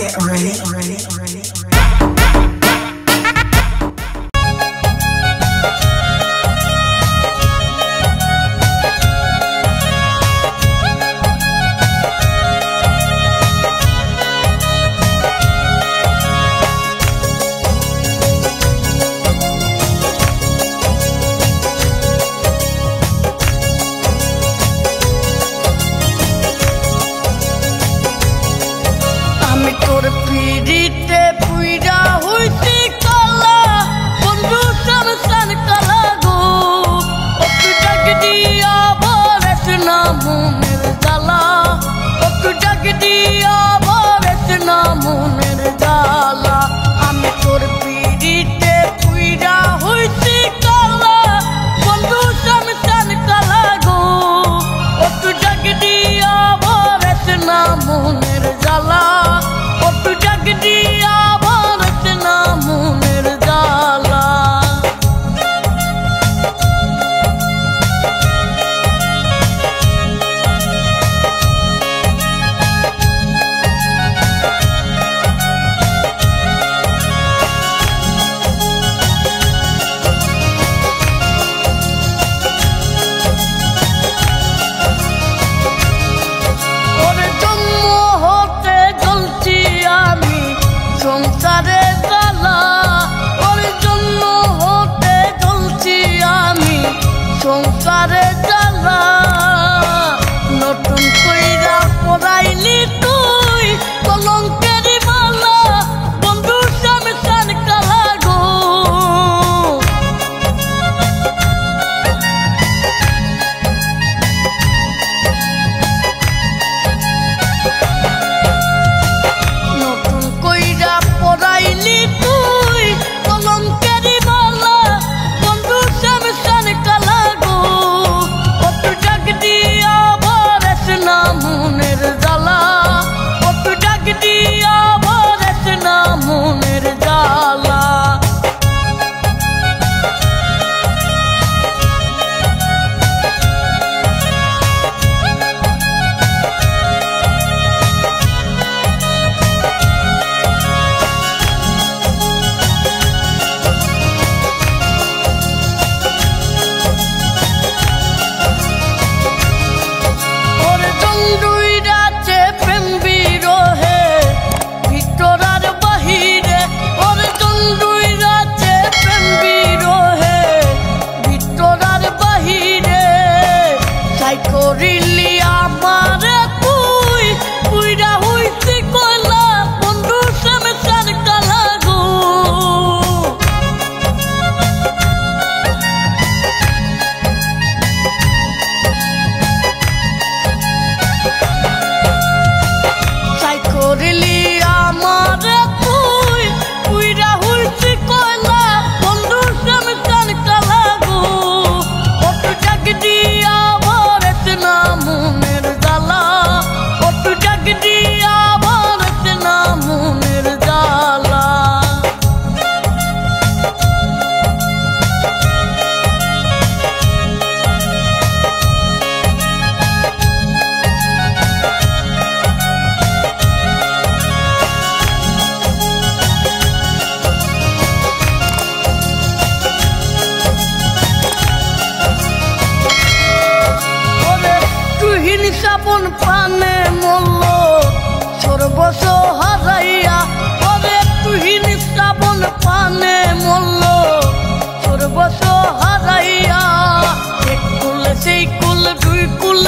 Get ready. তোর পিড়িতে পুইরা হইছি কালা বন্ধু সামসান কালা গো একটু ডাক দিয়া বলেছ না মনের জ্বালা একটু ডাক দিয়া বলেছ না মনের জ্বালা আমি তোর পিড়িতে পুইরা হইছি কালা বন্ধু সামসান কালা গো একটু ডাক দিয়া বলেছ না মনের জ্বালা দিয়া বলেছ না মনের জ্বালা সংসারে জ্বালা ওর জন্য হতে চলছি আমি সংসারে জ্বালা নতুন কইরা পড়াইলি তুই কলঙ্কের মালা বন্ধু সামসান কালা গো পড়াইলি তুই কলঙ্কেরি মালা বন্ধু সামসান কালা গো একটু ডাক দিয়া বলেছ না মনের জ্বালা একটু ডাক দিয়া বলেছ না মনের জ্বালা করিলি আমারে তুই পুইরা হইছি কয়লা বন্ধু সামসান কালা গো সাই করিলি আমারে তুই পুইরা হইছি কয়লা বন্ধু সামসান কালা গো একটু ডাক দিয়া না মনের জ্বালা একটু ডাক দিয়া বলেছ না মনের জ্বালা সাবন পানে মল্ল সর্বস হারাইয়া ওরে তুহিন সাবন পানে মল্ল সর্বস হারাইয়া এক কুল সেই কুল দুই কুল